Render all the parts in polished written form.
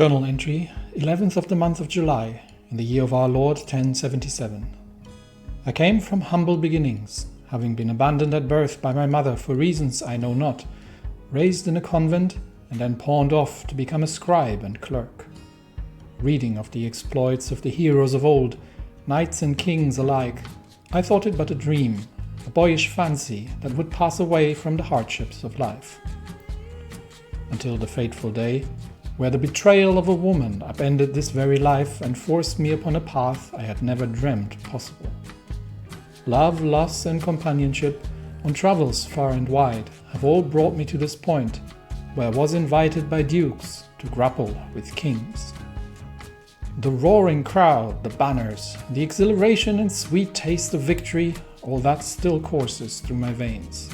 Journal entry, 11th of the month of July, in the year of our Lord 1077. I came from humble beginnings, having been abandoned at birth by my mother for reasons I know not, raised in a convent, and then pawned off to become a scribe and clerk. Reading of the exploits of the heroes of old, knights and kings alike, I thought it but a dream, a boyish fancy that would pass away from the hardships of life. Until the fateful day, where the betrayal of a woman upended this very life and forced me upon a path I had never dreamt possible. Love, loss, and companionship on travels far and wide have all brought me to this point, where I was invited by dukes to grapple with kings. The roaring crowd, the banners, the exhilaration and sweet taste of victory, all that still courses through my veins.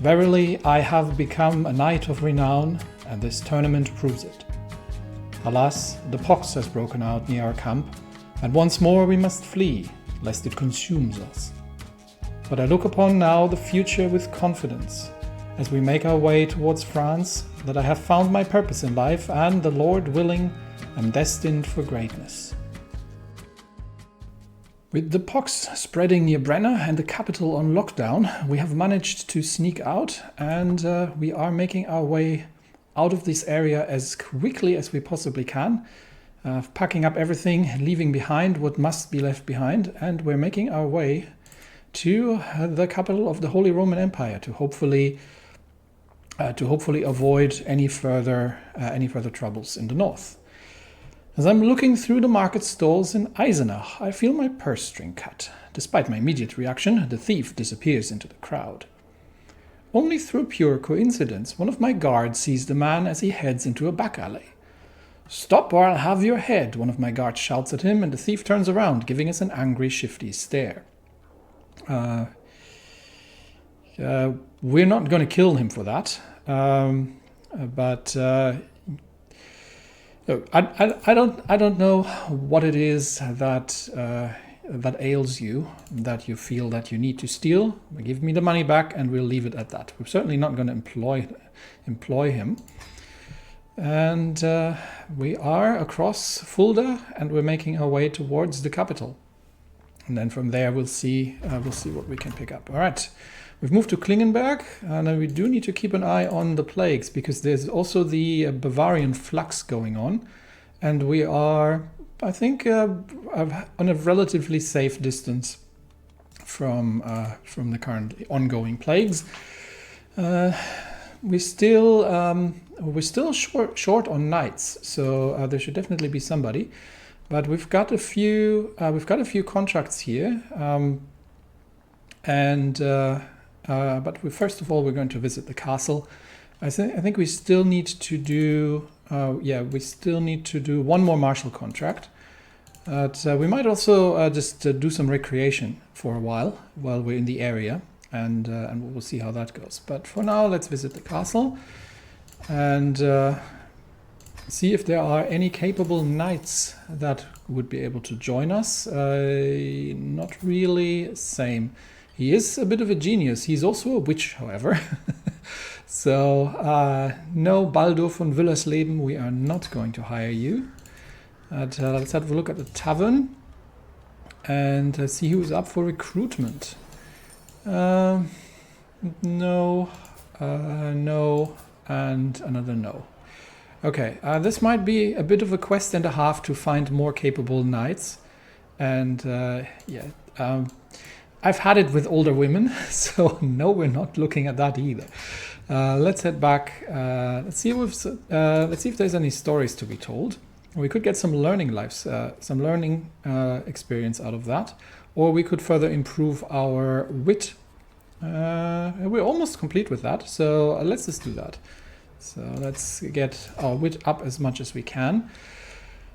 Verily, I have become a knight of renown, and this tournament proves it. Alas, the pox has broken out near our camp, and once more we must flee, lest it consumes us. But I look upon now the future with confidence, as we make our way towards France, that I have found my purpose in life, and, the Lord willing, am destined for greatness. With the pox spreading near Brenner and the capital on lockdown, we have managed to sneak out, and we are making our way out of this area as quickly as we possibly can, packing up everything, leaving behind what must be left behind, and we're making our way to the capital of the Holy Roman Empire to hopefully avoid any further troubles in the north. As I'm looking through the market stalls in Eisenach, I feel my purse string cut. Despite my immediate reaction, the thief disappears into the crowd. Only through pure coincidence, one of my guards sees the man as he heads into a back alley. "Stop or I'll have your head," one of my guards shouts at him, and the thief turns around, giving us an angry, shifty stare. We're not going to kill him for that, but I don't know what it is that ails you, that you feel that you need to steal. Give me the money back and we'll leave it at that. We're certainly not going to employ him. And we are across Fulda, and we're making our way towards the capital. And then from there we'll see what we can pick up. All right, we've moved to Klingenberg, and we do need to keep an eye on the plagues, because there's also the Bavarian flux going on, and we are, I think, on a relatively safe distance from the currently ongoing plagues. We're still short on knights, so there should definitely be somebody. But we've got a few contracts here, but first of all we're going to visit the castle. I think we still need to do one more Marshal contract. But we might also just do some recreation for a while we're in the area, and we'll see how that goes. But for now, let's visit the castle and see if there are any capable knights that would be able to join us. Not really. Same. He is a bit of a genius. He's also a witch, however. So, no, Baldur von Willersleben, we are not going to hire you. Let's have a look at the tavern and see who's up for recruitment. No, and another no. Okay, this might be a bit of a quest and a half to find more capable knights. And I've had it with older women, so no, we're not looking at that either. Let's head back. Let's see if there's any stories to be told. We could get some learning experience out of that, or we could further improve our wit. We're almost complete with that, so let's just do that. So let's get our wit up as much as we can.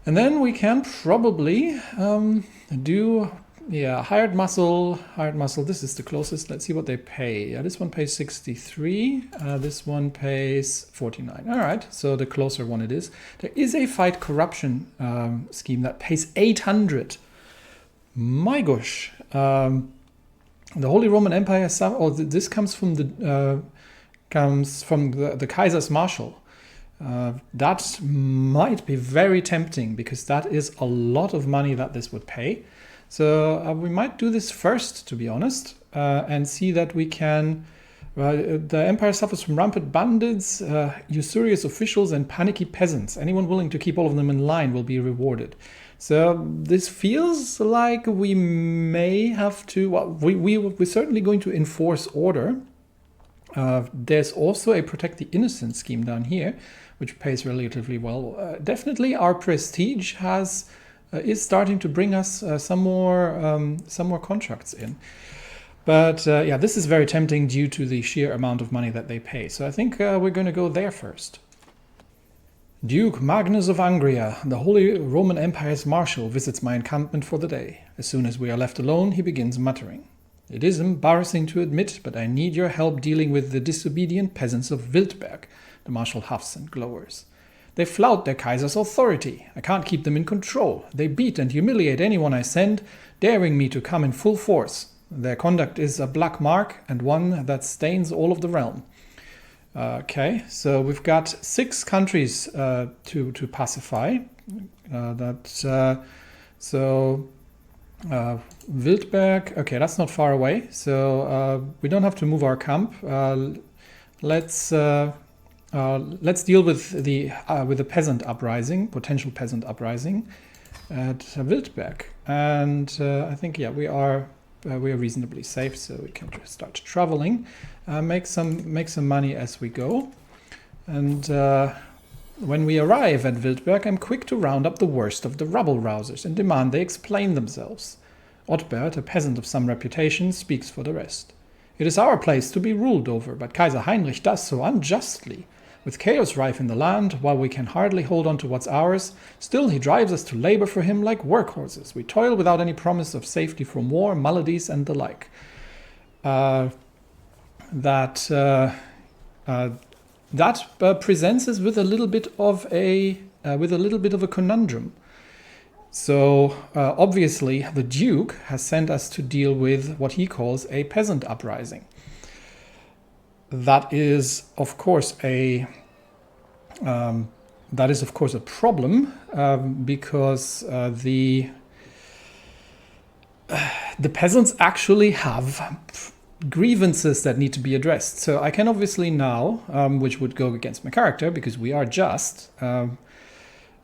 And then we can probably do hired muscle. This is the closest. Let's see what they pay. This one pays 63. This one pays 49. All right, so the closer one it is. There is a fight corruption scheme that pays 800. My gosh. The Holy Roman Empire. This comes from the Kaiser's Marshal. That might be very tempting because that is a lot of money that this would pay. So we might do this first, to be honest, and see that we can. The empire suffers from rampant bandits, usurious officials, and panicky peasants. Anyone willing to keep all of them in line will be rewarded. So this feels like we may have to. Well, we're certainly going to enforce order. There's also a protect the innocent scheme down here, which pays relatively well. Definitely, our prestige is starting to bring us some more contracts in. But yeah, this is very tempting due to the sheer amount of money that they pay. So I think we're going to go there first. Duke Magnus of Angria, the Holy Roman Empire's Marshal, visits my encampment for the day. As soon as we are left alone, he begins muttering. It is embarrassing to admit, but I need your help dealing with the disobedient peasants of Wildberg. The Marshal huffs and glowers. They flout their Kaiser's authority. I can't keep them in control. They beat and humiliate anyone I send, daring me to come in full force. Their conduct is a black mark and one that stains all of the realm. Okay, so we've got 6 countries to pacify. Wildberg. Okay, that's not far away. So we don't have to move our camp. Let's deal with the peasant uprising, potential peasant uprising at Wildberg, and I think we are reasonably safe, so we can start traveling, make some money as we go, and when we arrive at Wildberg, I'm quick to round up the worst of the rabble-rousers and demand they explain themselves. Ottbert, a peasant of some reputation, speaks for the rest. It is our place to be ruled over, but Kaiser Heinrich does so unjustly. With chaos rife in the land, while we can hardly hold on to what's ours, still he drives us to labor for him like workhorses. We toil without any promise of safety from war, maladies, and the like. That presents us with a little bit of a conundrum. So obviously, the Duke has sent us to deal with what he calls a peasant uprising. That is, of course, a problem because the peasants actually have grievances that need to be addressed. So I can obviously now, which would go against my character because we are just,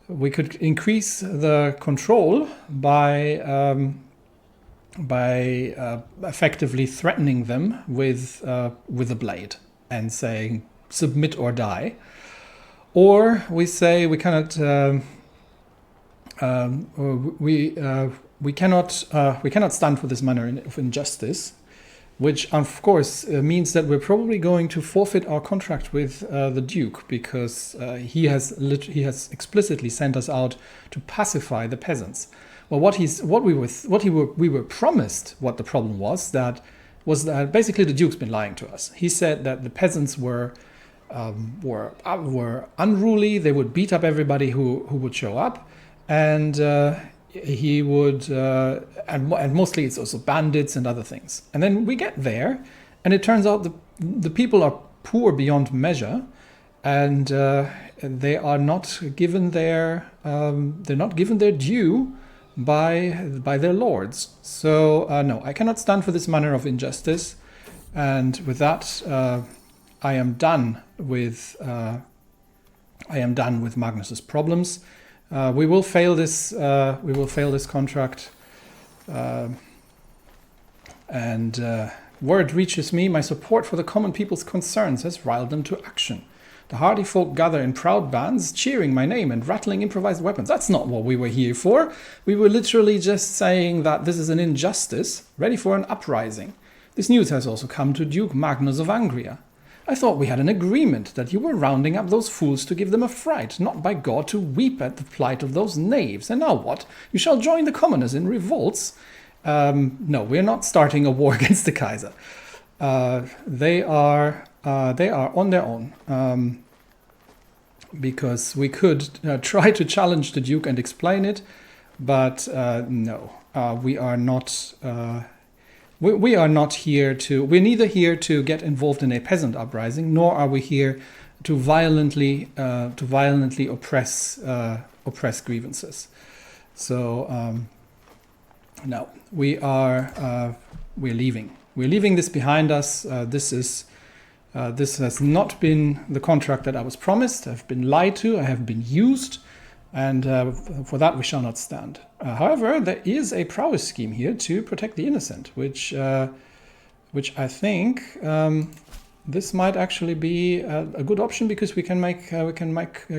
we could increase the control by effectively threatening them with a blade and saying submit or die, or we say we cannot we cannot stand for this manner of injustice, which of course means that we're probably going to forfeit our contract with the Duke because he has explicitly sent us out to pacify the peasants. Well, we were promised. What the problem was that basically the Duke's been lying to us. He said that the peasants were unruly. They would beat up everybody who would show up, and he would and mostly it's also bandits and other things. And then we get there, and it turns out the people are poor beyond measure, and they are not given their due by their lords. So no, I cannot stand for this manner of injustice, and with that, I am done with Magnus's problems. We will fail this. We will fail this contract, and word reaches me. My support for the common people's concerns has riled them to action. The hardy folk gather in proud bands, cheering my name and rattling improvised weapons. That's not what we were here for. We were literally just saying that this is an injustice, ready for an uprising. This news has also come to Duke Magnus of Angria. I thought we had an agreement that you were rounding up those fools to give them a fright, not by God to weep at the plight of those knaves. And now what? You shall join the commoners in revolts? No, we're not starting a war against the Kaiser. They are on their own, because we could try to challenge the Duke and explain it, but no, we are not. We are not here to. We're neither here to get involved in a peasant uprising, nor are we here violently oppress grievances. So no, we're leaving. We're leaving this behind us. This has not been the contract that I was promised. I've been lied to. I have been used, and for that we shall not stand. However, there is a prowess scheme here to protect the innocent, which I think this might actually be a good option, because we can make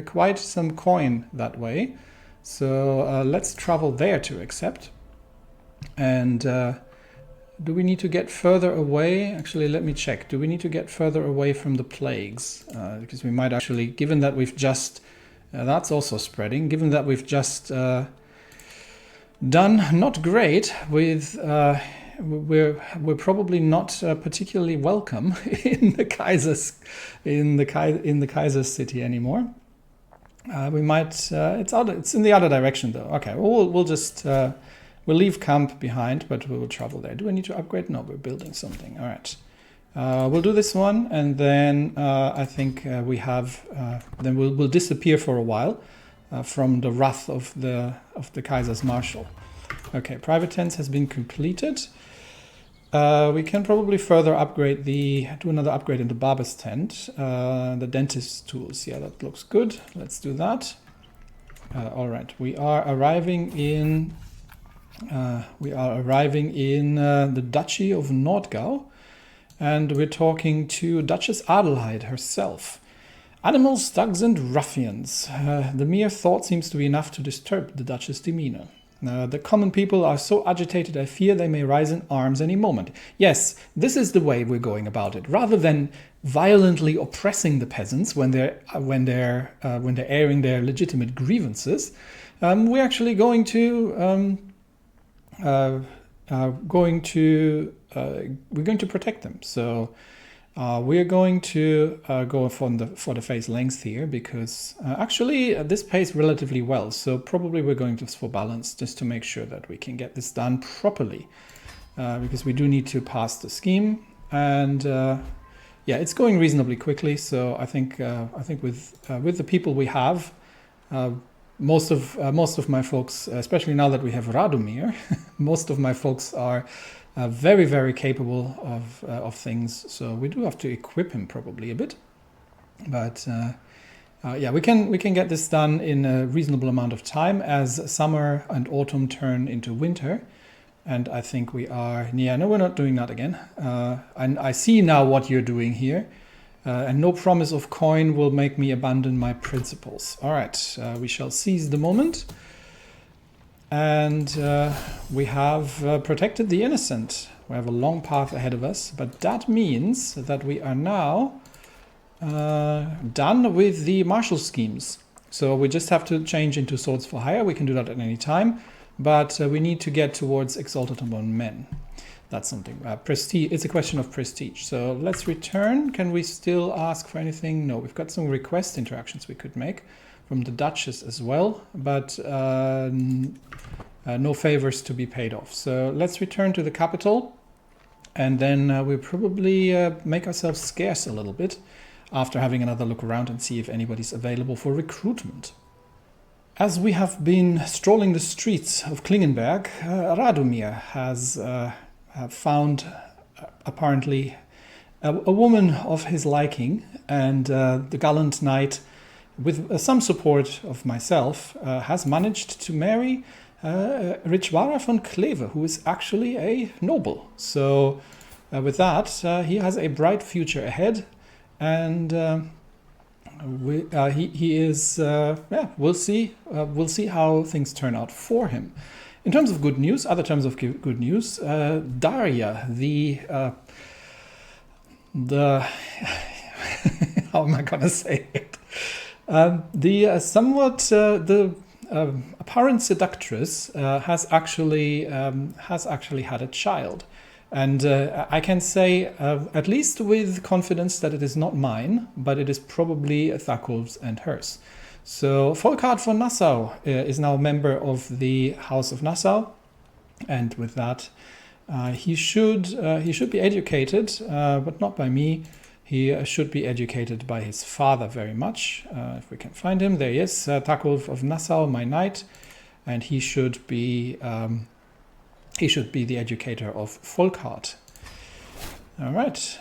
quite some coin that way. So let's travel there to accept. And do we need to get further away? Actually, let me check. Do we need to get further away from the plagues? Because we might actually, given that we've just, that's also spreading, given that we've just done not great with, we're probably not particularly welcome in the Kaiser's city anymore. We might, it's in the other direction though. Okay, well, we'll just, we'll leave camp behind, but we will travel there. Do we need to upgrade? No, we're building something. All right. We'll do this one, and then I think we have. Then we'll disappear for a while from the wrath of the Kaiser's Marshal. Okay, private tents has been completed. We can probably further upgrade do another upgrade in the barber's tent. The dentist's tools. Yeah, that looks good. Let's do that. All right, we are arriving in. The Duchy of Nordgau, and we're talking to Duchess Adelheid herself. Animals, thugs, and ruffians. The mere thought seems to be enough to disturb the Duchess' demeanor. The common people are so agitated, I fear they may rise in arms any moment. Yes, this is the way we're going about it. Rather than violently oppressing the peasants when they're airing their legitimate grievances, we're actually going to we're going to protect them. So we're going to go for the phase length here, because actually this pays relatively well. So probably we're going just for balance, just to make sure that we can get this done properly, because we do need to pass the scheme. And yeah, it's going reasonably quickly. So I think with the people we have. Most of my folks, especially now that we have Radomir, most of my folks are very, very capable of things. So we do have to equip him probably a bit, but yeah, we can get this done in a reasonable amount of time as summer and autumn turn into winter. And I think we are. Yeah, no, we're not doing that again. And I see now what you're doing here. And no promise of coin will make me abandon my principles. All right, we shall seize the moment. And we have protected the innocent. We have a long path ahead of us, but that means that we are now done with the martial schemes. So we just have to change into swords for hire. We can do that at any time, but we need to get towards exalted among men. That's something. Prestige. It's a question of prestige. So let's return. Can we still ask for anything? No, we've got some request interactions we could make from the Duchess as well, but no favors to be paid off. So let's return to the capital, and then we'll probably make ourselves scarce a little bit after having another look around and see if anybody's available for recruitment. As we have been strolling the streets of Klingenberg, Radomir has found apparently a woman of his liking, and the gallant knight, with some support of myself, has managed to marry Richwara von Kleve, who is actually a noble. So with that, he has a bright future ahead, and he is. Yeah, we'll see. We'll see how things turn out for him. In terms of good news, other terms of good news, Daria, the how am I gonna say it? The apparent seductress has actually had a child, and I can say at least with confidence that it is not mine, but it is probably Thakul's and hers. So Volkart von Nassau is now a member of the House of Nassau, and with that, he should be educated, but not by me. He should be educated by his father very much. If we can find him, there he is, Takulf of Nassau, my knight, and he should be the educator of Volkart. All right,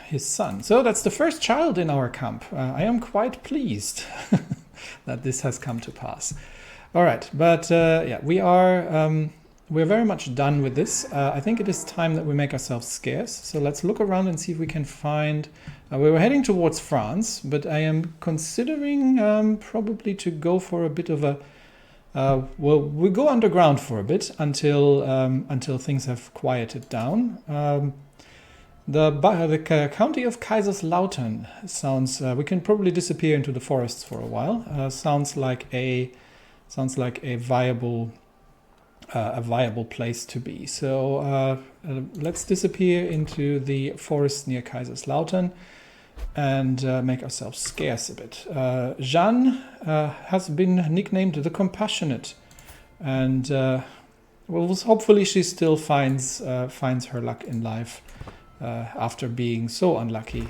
his son. So that's the first child in our camp. I am quite pleased that this has come to pass. All right, but yeah, we're very much done with this. I think it is time that we make ourselves scarce. So let's look around and see if we can find... we were heading towards France, but I am considering probably to go for a bit of a... well, we'll go underground for a bit until things have quieted down. The county of Kaiserslautern sounds... we can probably disappear into the forests for a while. Sounds like a viable place to be. So let's disappear into the forest near Kaiserslautern and make ourselves scarce a bit. Jeanne has been nicknamed the Compassionate, and well, hopefully she still finds her luck in life after being so unlucky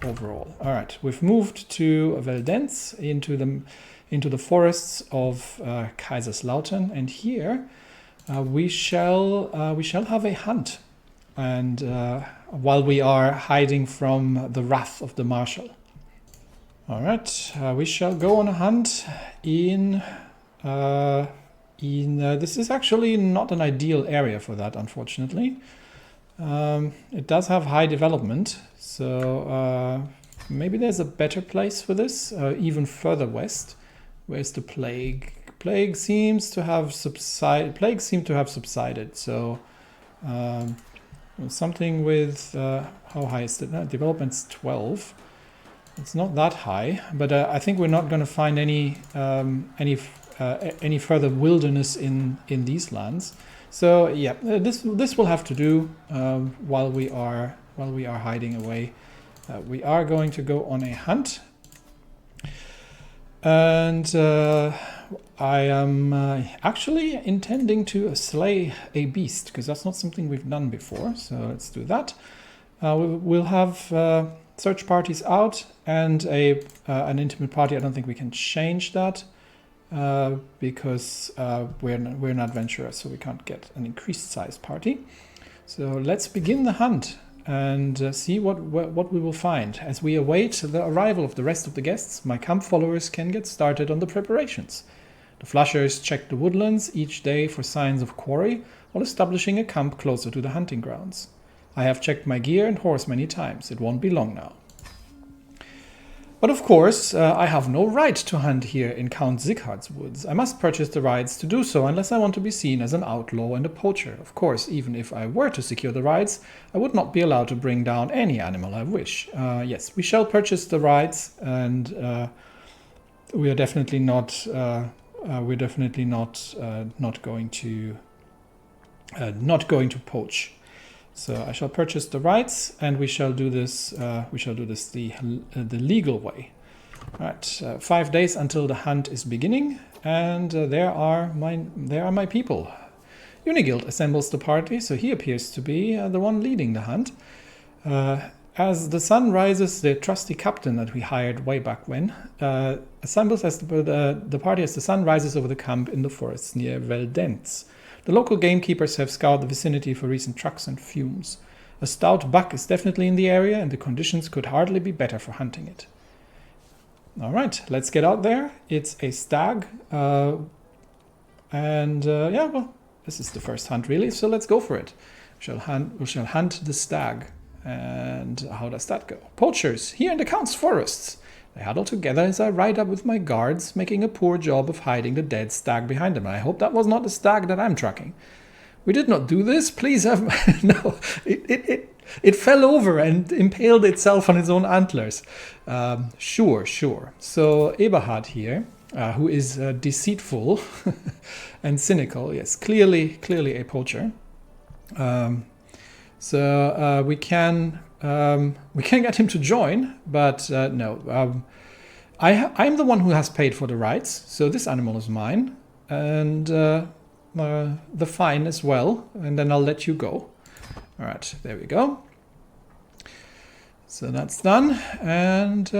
overall. All right, we've moved to Veldenz into the forests of Kaiserslautern, and here we shall have a hunt, and while we are hiding from the wrath of the Marshal. All right, we shall go on a hunt in this is actually not an ideal area for that, unfortunately. It does have high development, so maybe there's a better place for this, even further west. Where's the plague? Plagues seem to have subsided. So something with how high is it? Development's 12. It's not that high, but I think we're not going to find any further wilderness in these lands. So yeah, this will have to do while we are hiding away. We are going to go on a hunt, and I am actually intending to slay a beast, because that's not something we've done before. So let's do that. We'll have search parties out and an intimate party. I don't think we can change that because we're an adventurer, so we can't get an increased size party. So let's begin the hunt and see what we will find. As we await the arrival of the rest of the guests, my camp followers can get started on the preparations. The flushers check the woodlands each day for signs of quarry, while establishing a camp closer to the hunting grounds. I have checked my gear and horse many times. It won't be long now. But of course, I have no right to hunt here in Count Sighard's woods. I must purchase the rights to do so unless I want to be seen as an outlaw and a poacher. Of course, even if I were to secure the rights, I would not be allowed to bring down any animal I wish. Yes, we shall purchase the rights, and we are definitely not. We're definitely not going to poach. So I shall purchase the rights, and we shall do this. The legal way. All right, 5 days until the hunt is beginning, and there are my people. Unigild assembles the party, so he appears to be the one leading the hunt. As the sun rises, the trusty captain that we hired way back when assembles the party as the sun rises over the camp in the forests near Veldenz. The local gamekeepers have scoured the vicinity for recent trucks and fumes. A stout buck is definitely in the area, and the conditions could hardly be better for hunting it. All right, let's get out there. It's a stag, yeah, well, this is the first hunt really, so let's go for it. We shall hunt the stag. And how does that go? Poachers, here in the Count's forests. They huddle together as I ride up with my guards, making a poor job of hiding the dead stag behind them. I hope that was not the stag that I'm tracking. We did not do this. Please have... No, it fell over and impaled itself on its own antlers. Sure. So Eberhard here, who is deceitful and cynical, yes, clearly a poacher. So we can get him to join, but no. I'm the one who has paid for the rights, so this animal is mine, and the fine as well, and then I'll let you go. All right, there we go. So that's done, and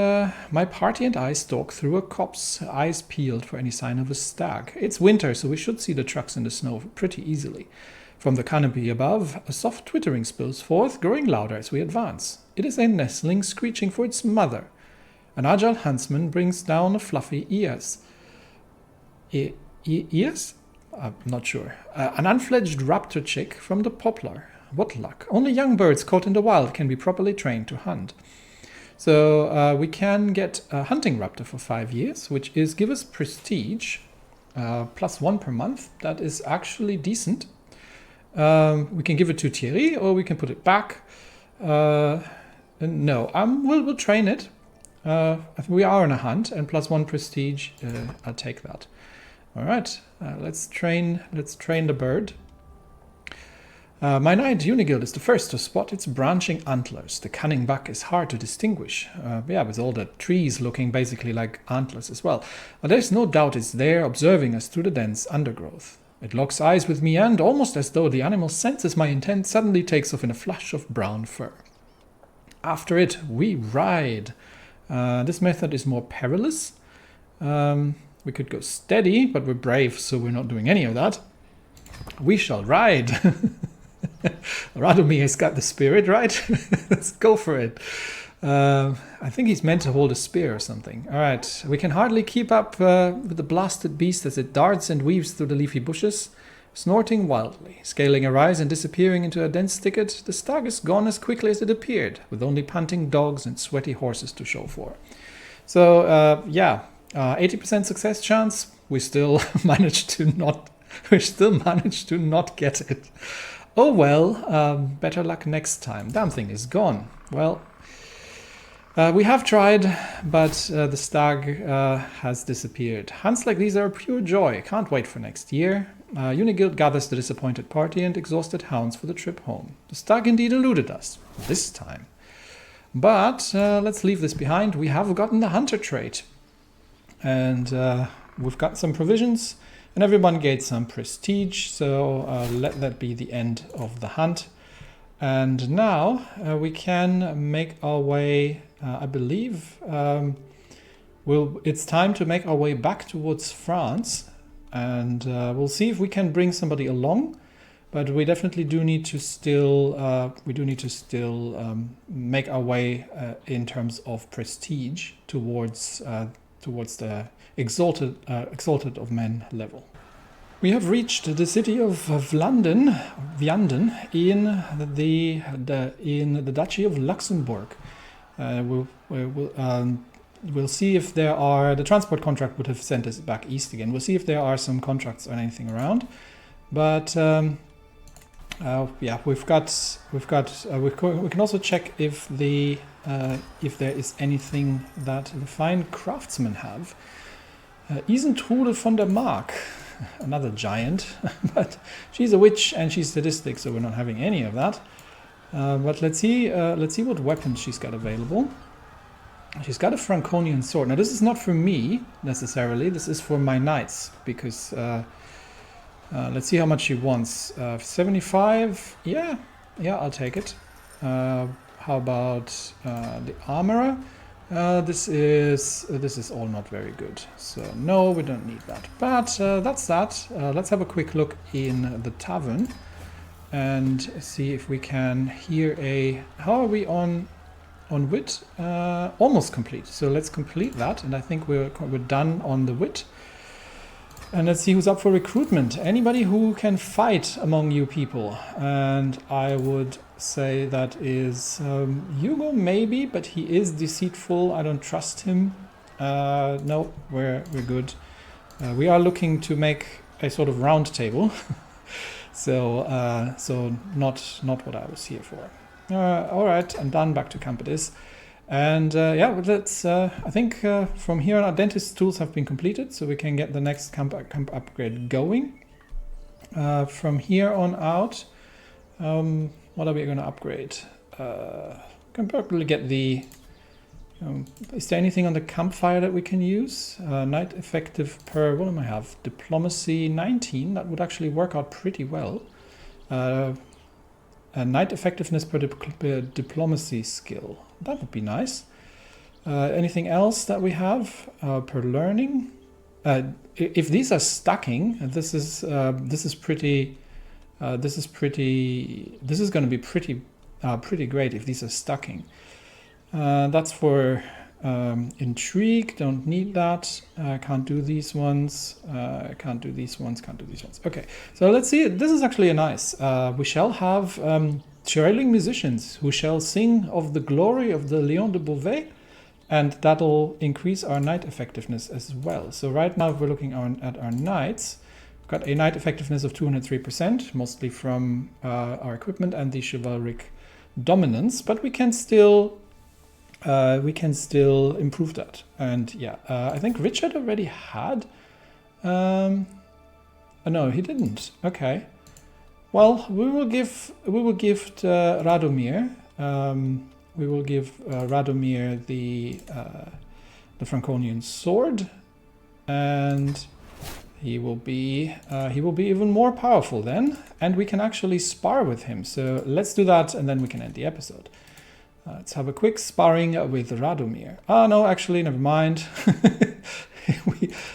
my party and I stalk through a copse, eyes peeled for any sign of a stag. It's winter, so we should see the trucks in the snow pretty easily. From the canopy above, a soft twittering spills forth, growing louder as we advance. It is a nestling screeching for its mother. An agile huntsman brings down a fluffy ears. Ears? I'm not sure. An unfledged raptor chick from the poplar. What luck. Only young birds caught in the wild can be properly trained to hunt. So we can get a hunting raptor for 5 years, which is give us prestige, +1 per month. That is actually decent. We can give it to Thierry, or we can put it back. No, we'll train it. We are on a hunt, and +1 prestige. I'll take that. All right, let's train the bird. My knight Unigild is the first to spot its branching antlers. The cunning buck is hard to distinguish. With all the trees looking basically like antlers as well. But there's no doubt it's there, observing us through the dense undergrowth. It locks eyes with me and, almost as though the animal senses my intent, suddenly takes off in a flush of brown fur. After it, we ride. This method is more perilous. We could go steady, but we're brave, so we're not doing any of that. We shall ride. Radomir has got the spirit, right? Let's go for it. I think he's meant to hold a spear or something. All right, we can hardly keep up with the blasted beast as it darts and weaves through the leafy bushes, snorting wildly. Scaling a rise and disappearing into a dense thicket, the stag is gone as quickly as it appeared, with only panting dogs and sweaty horses to show for. So, 80% success chance. We still managed to not get it. Oh well, better luck next time. Damn thing is gone. Well, we have tried, but the stag has disappeared. Hunts like these are a pure joy. Can't wait for next year. Unigild gathers the disappointed party and exhausted hounds for the trip home. The stag indeed eluded us, this time. But let's leave this behind. We have gotten the hunter trait. And we've got some provisions. And everyone gets some prestige, so let that be the end of the hunt. And now we can make our way, I believe, it's time to make our way back towards France. And we'll see if we can bring somebody along. But we definitely do need to still, make our way in terms of prestige towards the exalted of men level. We have reached the city of Vianden in the Duchy of Luxembourg. We'll see if there are, the transport contract would have sent us back east again. We'll see if there are some contracts or anything around. But we can also check if there is anything that the fine craftsmen have. Isentrude von der Mark, another giant, but she's a witch and she's sadistic, so we're not having any of that. But let's see what weapons she's got available. She's got a Franconian sword. Now this is not for me necessarily. This is for my knights because let's see how much she wants. 75. Yeah, I'll take it. How about the armorer? This is all not very good. So no, we don't need that. But that's that. Let's have a quick look in the tavern and see if we can hear a. How are we on wit? Almost complete. So let's complete that, and I think we're done on the wit. And let's see who's up for recruitment. Anybody who can fight among you people. And I would say that is Hugo maybe, but he is deceitful. I don't trust him. No, we're good. We are looking to make a sort of round table. so not what I was here for. All right, I'm done. Back to camp it is. And let's. I think from here on, our dentist tools have been completed, so we can get the next camp upgrade going. From here on out, what are we going to upgrade? Can probably get the. Is there anything on the campfire that we can use? Night effective per. What do I have? Diplomacy 19. That would actually work out pretty well. a knight effectiveness per diplomacy skill. That would be nice. Anything else that we have per learning? If these are stacking, this is going to be pretty great if these are stacking. That's for intrigue. Don't need that. Can't do these ones. Can't do these ones. Okay, so let's see. This is actually a nice. We shall have trailing musicians who shall sing of the glory of the Lion de Beauvais, and that'll increase our knight effectiveness as well. So right now, if we're looking at our knights, we've got a knight effectiveness of 203%, mostly from our equipment and the chivalric dominance, but we can still improve that. And yeah, I think Richard already had. No, he didn't. Okay. Well, we will give Radomir. We will give Radomir the Franconian sword, and he will be even more powerful then, and we can actually spar with him. So let's do that, and then we can end the episode. Let's have a quick sparring with Radomir. No, actually, never mind.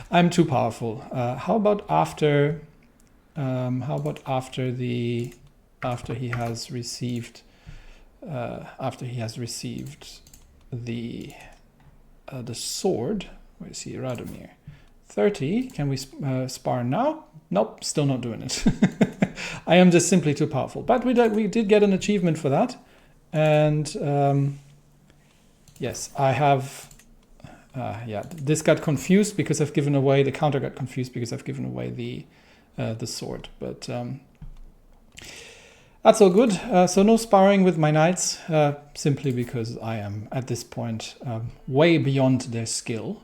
I'm too powerful. How about after he has received the sword? Where is he, Radomir? 30. Can we spar now? Nope, still not doing it. I am just simply too powerful. But we did get an achievement for that. And yes, I have. This got confused because I've given away the counter. Got confused because I've given away the sword. But that's all good. So no sparring with my knights, simply because I am at this point way beyond their skill.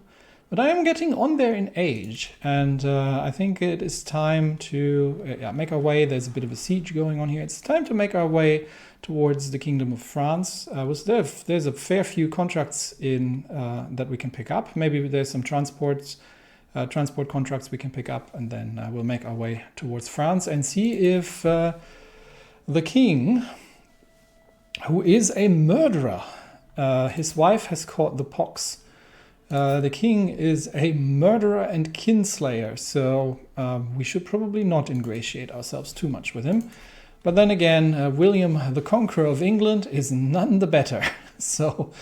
But I am getting on there in age, and I think it is time to make our way. There's a bit of a siege going on here. It's time to make our way towards the Kingdom of France. There's a fair few contracts in that we can pick up. Maybe there's some transport contracts we can pick up, and then we'll make our way towards France and see if the king, who is a murderer, his wife has caught the pox. The king is a murderer and kinslayer, so we should probably not ingratiate ourselves too much with him. But then again, William the Conqueror of England is none the better. So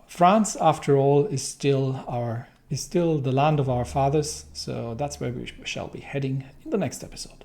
France, after all, is still the land of our fathers. So that's where we shall be heading in the next episode.